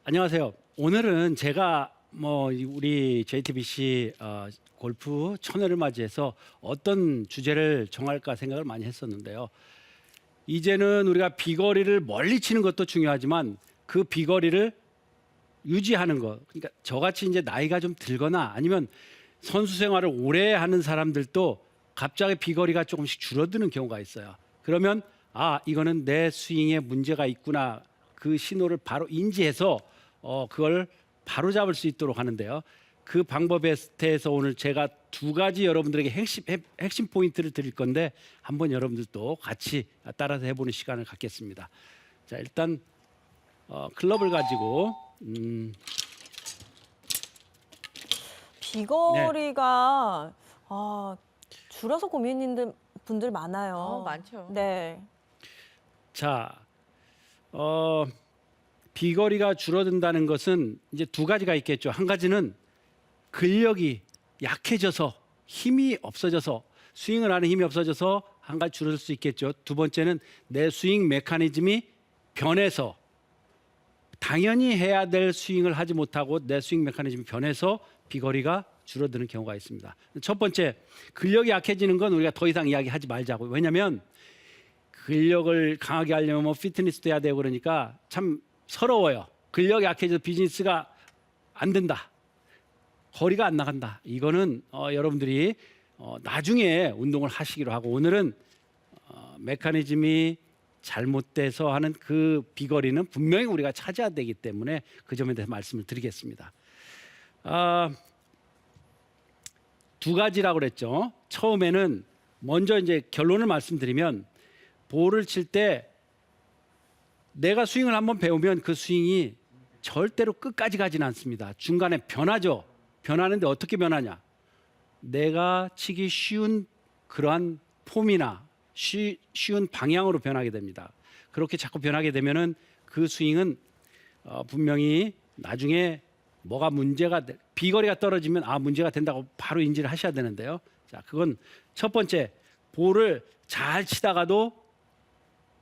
안녕하세요. 오늘은 제가 우리 JTBC 골프 천회를 맞이해서 어떤 주제를 정할까 생각을 많이 했었는데요. 이제는 우리가 비거리를 멀리 치는 것도 중요하지만 그 비거리를 유지하는 것. 그러니까 저같이 이제 나이가 좀 들거나 아니면 선수 생활을 오래 하는 사람들도 갑자기 비거리가 조금씩 줄어드는 경우가 있어요. 그러면 이거는 내 스윙에 문제가 있구나. 그 신호를 바로 인지해서 그걸 바로 잡을 수 있도록 하는데요. 그 방법에 대해서 오늘 제가 두 가지 여러분들에게 핵심 포인트를 드릴 건데 한번 여러분들도 같이 따라서 해보는 시간을 갖겠습니다. 자, 일단 클럽을 가지고 비거리가 줄어서 고민인 분들 많아요. 많죠. 네. 자, 비거리가 줄어든다는 것은 이제 두 가지가 있겠죠. 한 가지는 근력이 약해져서 힘이 없어져서 스윙을 하는 힘이 없어져서 한 가지 줄어들 수 있겠죠. 두 번째는 내 스윙 메커니즘이 변해서 당연히 해야 될 스윙을 하지 못하고 내 스윙 메커니즘이 변해서 비거리가 줄어드는 경우가 있습니다. 첫 번째, 근력이 약해지는 건 우리가 더 이상 이야기하지 말자고. 왜냐하면 근력을 강하게 하려면 피트니스도 해야 되고 그러니까 참 서러워요. 근력이 약해져서 비즈니스가 안 된다. 거리가 안 나간다. 이거는 여러분들이 나중에 운동을 하시기로 하고, 오늘은 메커니즘이 잘못돼서 하는 그 비거리는 분명히 우리가 찾아야 되기 때문에 그 점에 대해서 말씀을 드리겠습니다. 두 가지라고 그랬죠. 처음에는 먼저 이제 결론을 말씀드리면, 볼을 칠 때 내가 스윙을 한번 배우면 그 스윙이 절대로 끝까지 가지는 않습니다. 중간에 변하죠. 변하는데 어떻게 변하냐? 내가 치기 쉬운 그러한 폼이나 쉬운 방향으로 변하게 됩니다. 그렇게 자꾸 변하게 되면은 그 스윙은 분명히 나중에 뭐가 비거리가 떨어지면 문제가 된다고 바로 인지를 하셔야 되는데요. 자, 그건 첫 번째, 볼을 잘 치다가도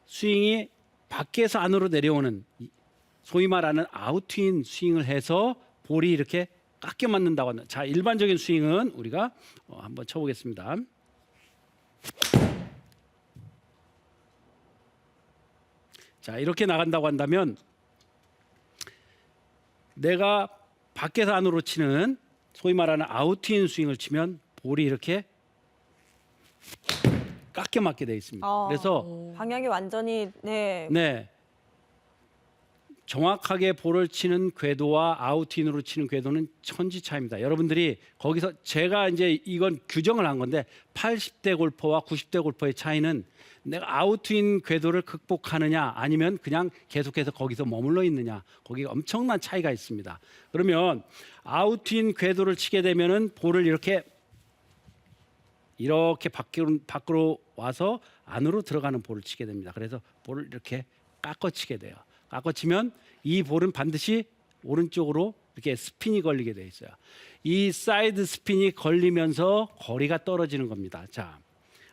스윙이 밖에서 안으로 내려오는 소위 말하는 아웃트윈 스윙을 해서 볼이 이렇게 깎여 맞는다고 하는. 자, 일반적인 스윙은 우리가 한번 쳐보겠습니다. 자, 이렇게 나간다고 한다면 내가 밖에서 안으로 치는 소위 말하는 아웃트윈 스윙을 치면 볼이 이렇게 깎여 맞게 되어 있습니다. 그래서 방향이 완전히 네, 정확하게 볼을 치는 궤도와 아웃인으로 치는 궤도는 천지 차이입니다. 여러분들이 거기서 제가 이제 이건 규정을 한 건데 80대 골퍼와 90대 골퍼의 차이는 내가 아웃인 궤도를 극복하느냐 아니면 그냥 계속해서 거기서 머물러 있느냐, 거기가 엄청난 차이가 있습니다. 그러면 아웃인 궤도를 치게 되면은 볼을 이렇게 밖으로 와서 안으로 들어가는 볼을 치게 됩니다. 그래서 볼을 이렇게 깎아치게 돼요. 깎아치면 이 볼은 반드시 오른쪽으로 이렇게 스핀이 걸리게 돼 있어요. 이 사이드 스핀이 걸리면서 거리가 떨어지는 겁니다. 자,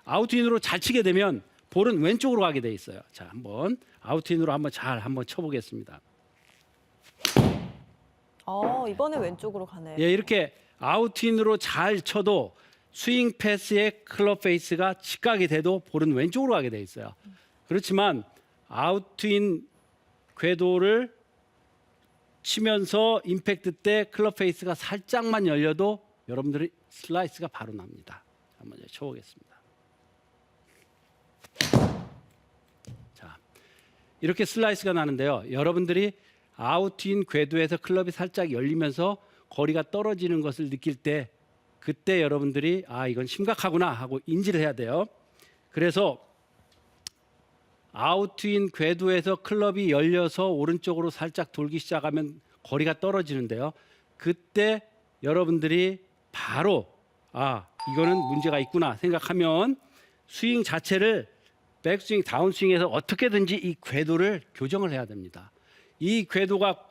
아웃인으로 잘 치게 되면 볼은 왼쪽으로 가게 돼 있어요. 자, 한번 아웃인으로 한번 쳐보겠습니다. 이번에 왼쪽으로 가네요. 예, 이렇게 아웃인으로 잘 쳐도 스윙 패스의 클럽 페이스가 직각이 돼도 볼은 왼쪽으로 가게 돼 있어요. 그렇지만 아웃인 궤도를 치면서 임팩트 때 클럽 페이스가 살짝만 열려도 여러분들이 슬라이스가 바로 납니다. 한번 쳐보겠습니다. 자, 이렇게 슬라이스가 나는데요. 여러분들이 아웃인 궤도에서 클럽이 살짝 열리면서 거리가 떨어지는 것을 느낄 때 그때 여러분들이 이건 심각하구나 하고 인지를 해야 돼요. 그래서 아웃인 궤도에서 클럽이 열려서 오른쪽으로 살짝 돌기 시작하면 거리가 떨어지는데요. 그때 여러분들이 바로 이거는 문제가 있구나 생각하면 스윙 자체를 백스윙, 다운스윙에서 어떻게든지 이 궤도를 교정을 해야 됩니다. 이 궤도가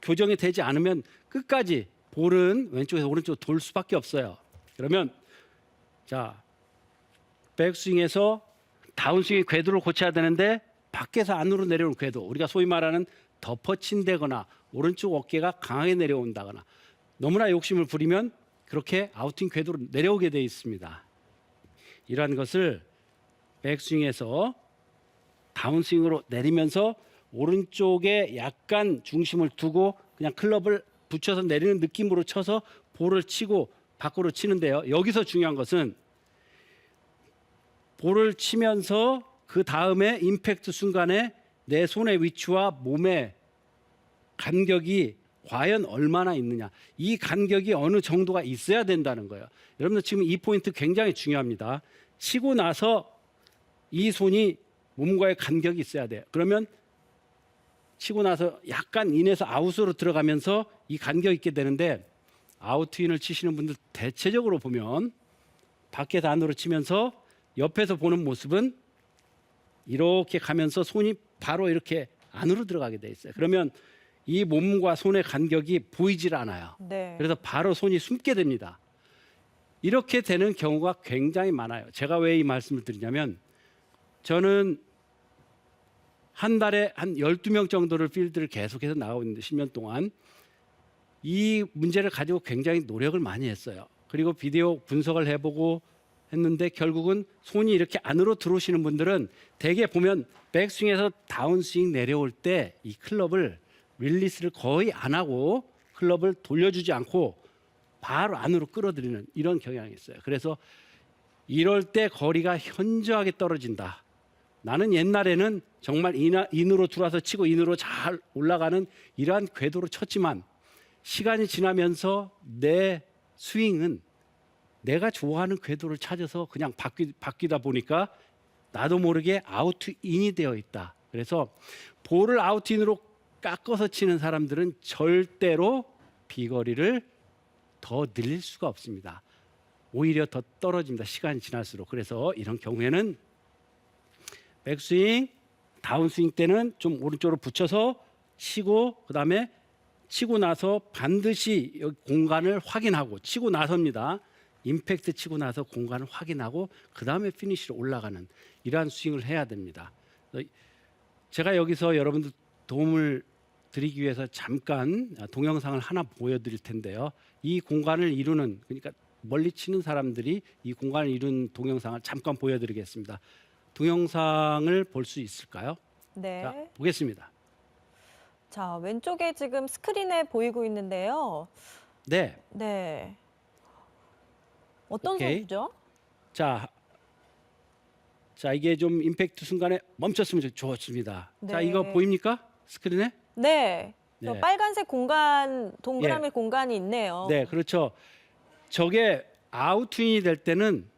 교정이 되지 않으면 끝까지 볼은 왼쪽에서 오른쪽으로 돌 수밖에 없어요. 그러면 자, 백스윙에서 다운스윙의 궤도를 고쳐야 되는데 밖에서 안으로 내려오는 궤도, 우리가 소위 말하는 덮어친다거나 오른쪽 어깨가 강하게 내려온다거나 너무나 욕심을 부리면 그렇게 아웃스윙 궤도로 내려오게 돼 있습니다. 이러한 것을 백스윙에서 다운스윙으로 내리면서 오른쪽에 약간 중심을 두고 그냥 클럽을 붙여서 내리는 느낌으로 쳐서 볼을 치고 밖으로 치는데요. 여기서 중요한 것은 볼을 치면서 그 다음에 임팩트 순간에 내 손의 위치와 몸의 간격이 과연 얼마나 있느냐. 이 간격이 어느 정도가 있어야 된다는 거예요. 여러분들 지금 이 포인트 굉장히 중요합니다. 치고 나서 이 손이 몸과의 간격이 있어야 돼요. 그러면 치고 나서 약간 인에서 아웃으로 들어가면서 이 간격이 있게 되는데 아웃인을 치시는 분들 대체적으로 보면 밖에서 안으로 치면서 옆에서 보는 모습은 이렇게 가면서 손이 바로 이렇게 안으로 들어가게 돼 있어요. 그러면 이 몸과 손의 간격이 보이질 않아요. 네. 그래서 바로 손이 숨게 됩니다. 이렇게 되는 경우가 굉장히 많아요. 제가 왜 이 말씀을 드리냐면 저는 한 달에 한 12명 정도를 필드를 계속해서 나가고 있는데 10년 동안 이 문제를 가지고 굉장히 노력을 많이 했어요. 그리고 비디오 분석을 해보고 했는데 결국은 손이 이렇게 안으로 들어오시는 분들은 대개 보면 백스윙에서 다운스윙 내려올 때 이 클럽을 릴리스를 거의 안 하고 클럽을 돌려주지 않고 바로 안으로 끌어들이는 이런 경향이 있어요. 그래서 이럴 때 거리가 현저하게 떨어진다. 나는 옛날에는 정말 인으로 들어와서 치고 인으로 잘 올라가는 이러한 궤도로 쳤지만 시간이 지나면서 내 스윙은 내가 좋아하는 궤도를 찾아서 그냥 바뀌다 보니까 나도 모르게 아웃인이 되어 있다. 그래서 볼을 아웃인으로 깎아서 치는 사람들은 절대로 비거리를 더 늘릴 수가 없습니다. 오히려 더 떨어집니다. 시간이 지날수록. 그래서 이런 경우에는 백스윙, 다운스윙 때는 좀 오른쪽으로 붙여서 치고 그다음에 치고 나서 반드시 여기 공간을 확인하고 치고 나서입니다. 임팩트 치고 나서 공간을 확인하고 그다음에 피니시로 올라가는 이러한 스윙을 해야 됩니다. 제가 여기서 여러분들 도움을 드리기 위해서 잠깐 동영상을 하나 보여드릴 텐데요. 이 공간을 이루는 그러니까 멀리 치는 사람들이 이 공간을 이루는 동영상을 잠깐 보여드리겠습니다. 동영상을 볼 수 있을까요? 네. 자, 보겠습니다. 자, 왼쪽에 지금 스크린에 보이고 있는데요. 네. 네. 어떤 오케이. 선수죠? 자, 이게 좀 임팩트 순간에 멈췄으면 좋습니다. 자, 네. 이거 보입니까? 스크린에? 네. 저 네. 빨간색 공간, 동그라미 공간이 있네요. 네, 그렇죠. 저게 아웃윙이 될 때는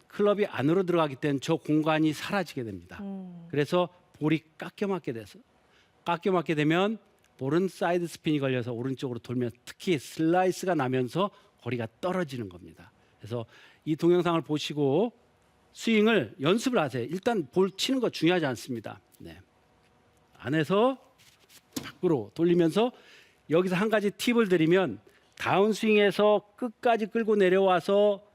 클럽이 안으로 들어가기 때문에 저 공간이 사라지게 됩니다. 그래서 볼이 깎여 맞게 되면 볼은 사이드 스핀이 걸려서 오른쪽으로 돌면 특히 슬라이스가 나면서 거리가 떨어지는 겁니다. 그래서 이 동영상을 보시고 스윙을 연습을 하세요. 일단 볼 치는 거 중요하지 않습니다. 네. 안에서 밖으로 돌리면서 여기서 한 가지 팁을 드리면 다운스윙에서 끝까지 끌고 내려와서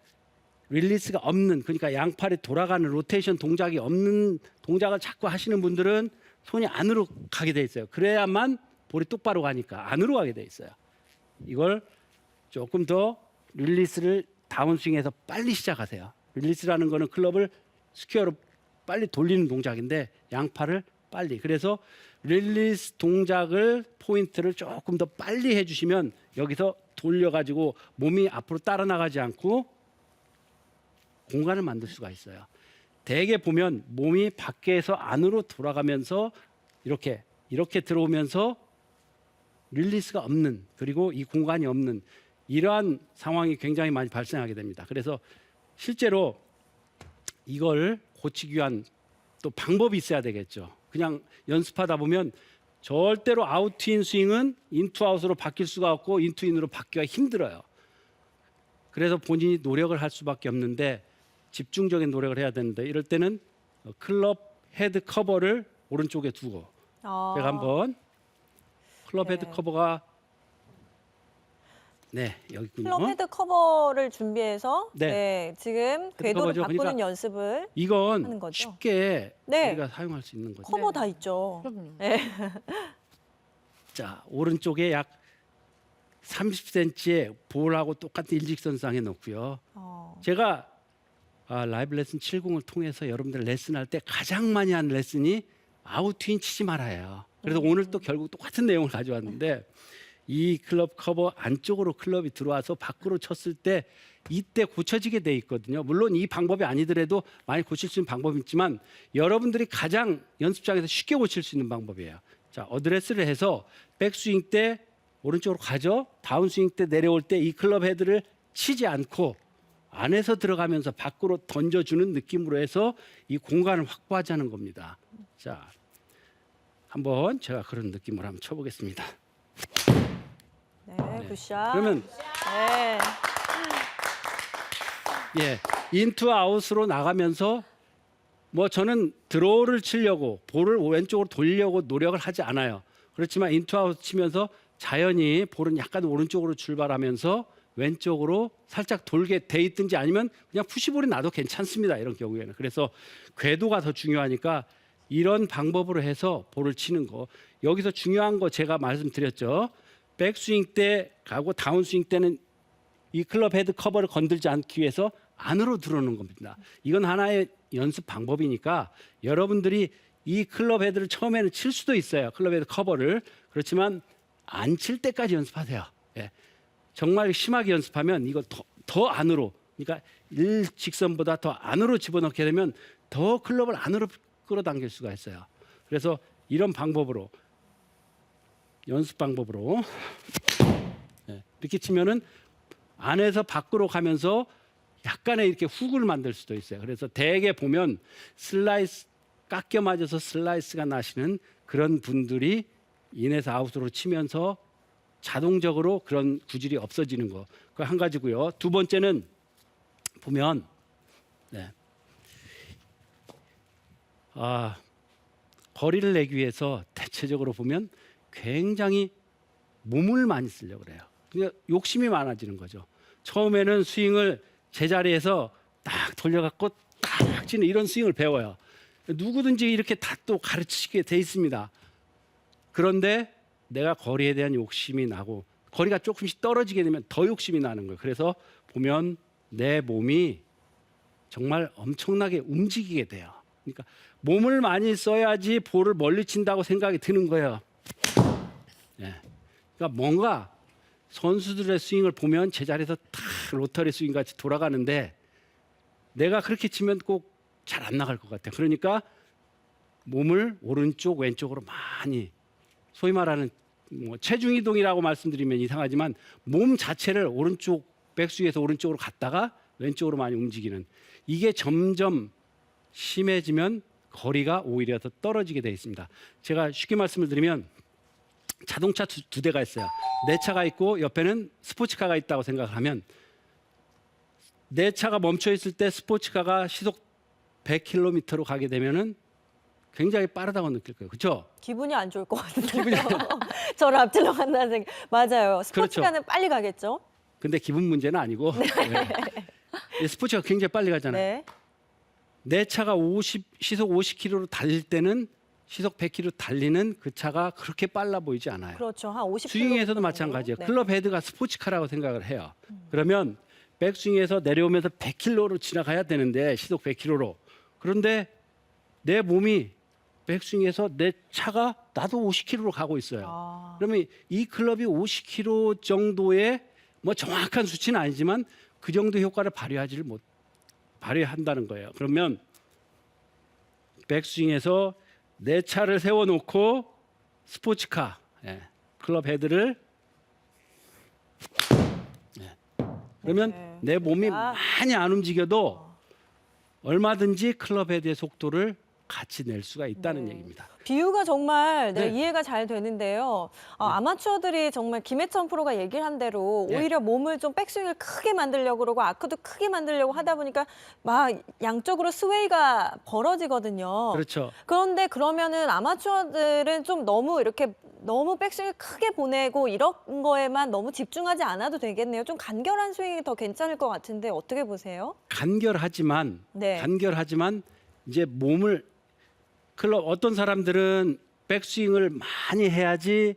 릴리스가 없는 그러니까 양팔이 돌아가는 로테이션 동작이 없는 동작을 자꾸 하시는 분들은 손이 안으로 가게 돼 있어요. 그래야만 볼이 똑바로 가니까 안으로 가게 돼 있어요. 이걸 조금 더 릴리스를 다운스윙에서 빨리 시작하세요. 릴리스라는 거는 클럽을 스퀘어로 빨리 돌리는 동작인데 양팔을 빨리. 그래서 릴리스 동작을 포인트를 조금 더 빨리 해주시면 여기서 돌려가지고 몸이 앞으로 따라 나가지 않고 공간을 만들 수가 있어요. 대개 보면 몸이 밖에서 안으로 돌아가면서 이렇게 들어오면서 릴리스가 없는 그리고 이 공간이 없는 이러한 상황이 굉장히 많이 발생하게 됩니다. 그래서 실제로 이걸 고치기 위한 또 방법이 있어야 되겠죠. 그냥 연습하다 보면 절대로 아웃인 스윙은 인투아웃으로 바뀔 수가 없고 인투인으로 바뀌기가 힘들어요. 그래서 본인이 노력을 할 수밖에 없는데 집중적인 노력을 해야 되는데 이럴 때는 클럽 헤드 커버를 오른쪽에 두고 제가 한번 클럽 헤드 네. 커버가 여기 있군요. 클럽 헤드 커버를 준비해서 네. 네, 지금 궤도를 커버죠. 바꾸는 그러니까 연습을 하는 이건 거죠. 쉽게 네. 우리가 사용할 수 있는 거죠. 커버 다 있죠. 그럼요. 네. 자, 오른쪽에 약 30cm의 볼하고 똑같은 일직선상에 놓고요. 제가 라이브 레슨 70을 통해서 여러분들 레슨할 때 가장 많이 하는 레슨이 아웃트윈 치지 말아요. 그래서 오늘 또 결국 똑같은 내용을 가져왔는데 이 클럽 커버 안쪽으로 클럽이 들어와서 밖으로 쳤을 때 이때 고쳐지게 돼 있거든요. 물론 이 방법이 아니더라도 많이 고칠 수 있는 방법이 있지만 여러분들이 가장 연습장에서 쉽게 고칠 수 있는 방법이에요. 자, 어드레스를 해서 백스윙 때 오른쪽으로 가죠. 다운스윙 때 내려올 때 이 클럽 헤드를 치지 않고 안에서 들어가면서 밖으로 던져주는 느낌으로 해서 이 공간을 확보하자는 겁니다. 자, 한번 제가 그런 느낌으로 한번 쳐보겠습니다. 네, 굿샷. 그러면 네. 예, 인투 아웃으로 나가면서 뭐 저는 드로우를 치려고 볼을 왼쪽으로 돌리려고 노력을 하지 않아요. 그렇지만 인투 아웃 치면서 자연히 볼은 약간 오른쪽으로 출발하면서 왼쪽으로 살짝 돌게 돼 있든지 아니면 그냥 푸시볼이 나도 괜찮습니다. 이런 경우에는. 그래서 궤도가 더 중요하니까 이런 방법으로 해서 볼을 치는 거. 여기서 중요한 거 제가 말씀드렸죠. 백스윙 때 가고 다운스윙 때는 이 클럽 헤드 커버를 건들지 않기 위해서 안으로 들어오는 겁니다. 이건 하나의 연습 방법이니까 여러분들이 이 클럽 헤드를 처음에는 칠 수도 있어요. 클럽 헤드 커버를. 그렇지만 안 칠 때까지 연습하세요. 예. 정말 심하게 연습하면 이거 더 안으로, 그러니까 일직선보다 더 안으로 집어넣게 되면 더 클럽을 안으로 끌어당길 수가 있어요. 그래서 이런 방법으로, 연습 방법으로 이렇게 치면은 안에서 밖으로 가면서 약간의 이렇게 훅을 만들 수도 있어요. 그래서 대개 보면 슬라이스 깎여 맞아서 슬라이스가 나시는 그런 분들이 인에서 아웃으로 치면서 자동적으로 그런 구질이 없어지는 거. 그 한 가지고요. 두 번째는 보면 거리를 내기 위해서 대체적으로 보면 굉장히 몸을 많이 쓰려고 그래요. 그러니까 욕심이 많아지는 거죠. 처음에는 스윙을 제자리에서 딱 돌려갖고 딱 치는 이런 스윙을 배워요. 누구든지 이렇게 다 또 가르치게 돼 있습니다. 그런데 내가 거리에 대한 욕심이 나고 거리가 조금씩 떨어지게 되면 더 욕심이 나는 거예요. 그래서 보면 내 몸이 정말 엄청나게 움직이게 돼요. 그러니까 몸을 많이 써야지 볼을 멀리 친다고 생각이 드는 거예요. 그러니까 뭔가 선수들의 스윙을 보면 제자리에서 탁 로터리 스윙 같이 돌아가는데 내가 그렇게 치면 꼭 잘 안 나갈 것 같아요. 그러니까 몸을 오른쪽 왼쪽으로 많이, 소위 말하는 뭐 체중 이동이라고 말씀드리면 이상하지만 몸 자체를 오른쪽 백스윙에서 오른쪽으로 갔다가 왼쪽으로 많이 움직이는, 이게 점점 심해지면 거리가 오히려 더 떨어지게 돼 있습니다. 제가 쉽게 말씀을 드리면 자동차 두 대가 있어요. 내 차가 있고 옆에는 스포츠카가 있다고 생각을 하면 내 차가 멈춰 있을 때 스포츠카가 시속 100km로 가게 되면은 굉장히 빠르다고 느낄 거예요. 그렇죠? 기분이 안 좋을 것 같은데요. 저를 앞질러 간다는 생각. 맞아요. 스포츠카는 그렇죠. 빨리 가겠죠? 근데 기분 문제는 아니고 네. 스포츠가 굉장히 빨리 가잖아요. 네. 내 차가 시속 50km로 달릴 때는 시속 100km 달리는 그 차가 그렇게 빨라 보이지 않아요. 그렇죠. 한 50km. 스윙에서도 마찬가지예요. 네. 클럽 헤드가 스포츠카라고 생각을 해요. 그러면 백스윙에서 내려오면서 100km로 지나가야 되는데 시속 100km로. 그런데 내 몸이 백스윙에서 내 차가 나도 50km로 가고 있어요. 그러면 이 클럽이 50km 정도의 뭐 정확한 수치는 아니지만 그 정도 효과를 발휘한다는 거예요. 그러면 백스윙에서 내 차를 세워놓고 스포츠카, 클럽 헤드를 그러면 네. 내 몸이 많이 안 움직여도 얼마든지 클럽 헤드의 속도를 같이 낼 수가 있다는 얘기입니다. 비유가 정말 네. 이해가 잘 되는데요. 아마추어들이 정말 김해천 프로가 얘기를 한 대로 네. 오히려 몸을 좀 백스윙을 크게 만들려고 그러고 아크도 크게 만들려고 하다 보니까 막 양쪽으로 스웨이가 벌어지거든요. 그렇죠. 그런데 그러면은 아마추어들은 좀 너무 이렇게 너무 백스윙을 크게 보내고 이런 거에만 너무 집중하지 않아도 되겠네요. 좀 간결한 스윙이 더 괜찮을 것 같은데 어떻게 보세요? 간결하지만 네. 이제 몸을 어떤 사람들은 백스윙을 많이 해야지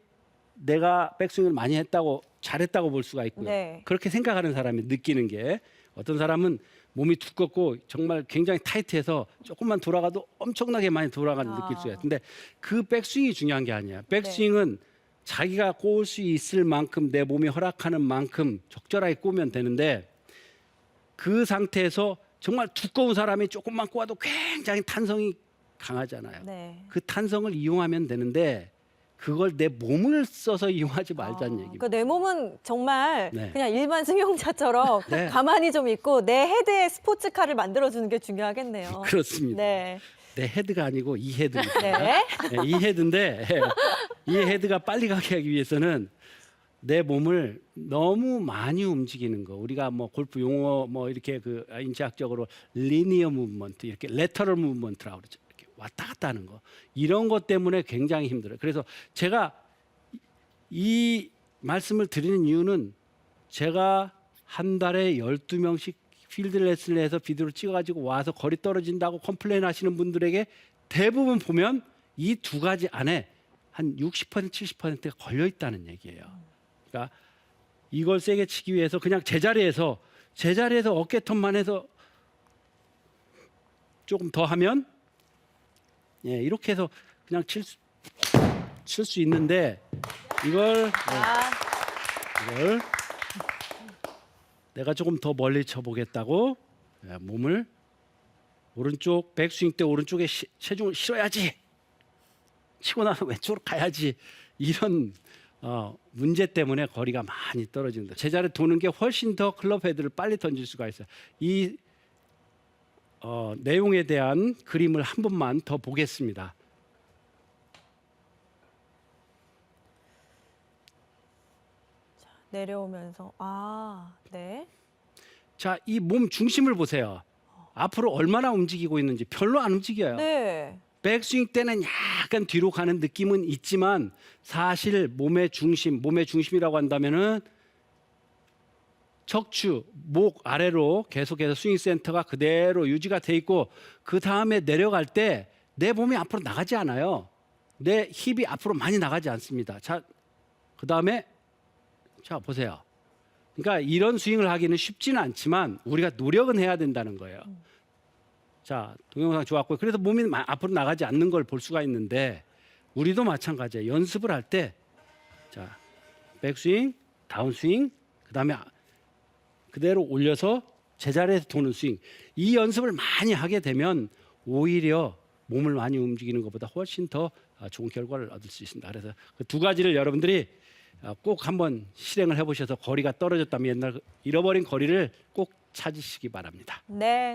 내가 백스윙을 많이 했다고 잘했다고 볼 수가 있고요. 네. 그렇게 생각하는 사람이 느끼는 게 어떤 사람은 몸이 두껍고 정말 굉장히 타이트해서 조금만 돌아가도 엄청나게 많이 돌아가는 느낄 수가 있어요. 근데 그 백스윙이 중요한 게 아니야. 백스윙은 자기가 꼬을 수 있을 만큼 내 몸이 허락하는 만큼 적절하게 꼬면 되는데 그 상태에서 정말 두꺼운 사람이 조금만 꼬아도 굉장히 탄성이 강하잖아요. 네. 그 탄성을 이용하면 되는데 그걸 내 몸을 써서 이용하지 말자는 얘기입니다. 그러니까 내 몸은 정말 네. 그냥 일반 승용차처럼 네. 가만히 좀 있고 내 헤드에 스포츠카를 만들어주는 게 중요하겠네요. 그렇습니다. 네. 내 헤드가 아니고 이 헤드입니다. 네. 네, 이 헤드인데 이 헤드가 빨리 가게 하기 위해서는 내 몸을 너무 많이 움직이는 거. 우리가 뭐 골프 용어 뭐 이렇게 그 인체학적으로 리니어 무브먼트 이렇게 레터럴 무브먼트라고 그러죠. 이렇게 왔다 갔다 하는 거. 이런 것 때문에 굉장히 힘들어요. 그래서 제가 이 말씀을 드리는 이유는 제가 한 달에 12명씩 필드 레슨을 해서 비디오를 찍어가지고 와서 거리 떨어진다고 컴플레인 하시는 분들에게 대부분 보면 이 두 가지 안에 한 60% 70%가 걸려 있다는 얘기예요. 그러니까 이걸 세게 치기 위해서 그냥 제자리에서 어깨턴만 해서 조금 더 하면 이렇게 해서 그냥 칠 수 있는데 이걸 내가 조금 더 멀리 쳐보겠다고 몸을 오른쪽 백스윙 때 오른쪽에 체중을 실어야지 치고 나서 왼쪽으로 가야지 이런 문제 때문에 거리가 많이 떨어진다. 제자리에 도는 게 훨씬 더 클럽 헤드를 빨리 던질 수가 있어요. 이 내용에 대한 그림을 한 번만 더 보겠습니다. 내려오면서 네. 자, 이 몸 중심을 보세요. 앞으로 얼마나 움직이고 있는지 별로 안 움직여요. 네. 백스윙 때는 약간 뒤로 가는 느낌은 있지만 사실 몸의 중심이라고 한다면은 척추, 목 아래로 계속해서 스윙 센터가 그대로 유지가 돼 있고 그 다음에 내려갈 때 내 몸이 앞으로 나가지 않아요. 내 힙이 앞으로 많이 나가지 않습니다. 자, 그 다음에 자 보세요. 그러니까 이런 스윙을 하기는 쉽지는 않지만 우리가 노력은 해야 된다는 거예요. 자, 동영상 좋았고요. 그래서 몸이 앞으로 나가지 않는 걸 볼 수가 있는데 우리도 마찬가지예요. 연습을 할 때 자, 백스윙, 다운스윙, 그다음에 그대로 올려서 제자리에서 도는 스윙. 이 연습을 많이 하게 되면 오히려 몸을 많이 움직이는 것보다 훨씬 더 좋은 결과를 얻을 수 있습니다. 그래서 그 두 가지를 여러분들이 꼭 한번 실행을 해보셔서 거리가 떨어졌다면 옛날 잃어버린 거리를 꼭 찾으시기 바랍니다. 네.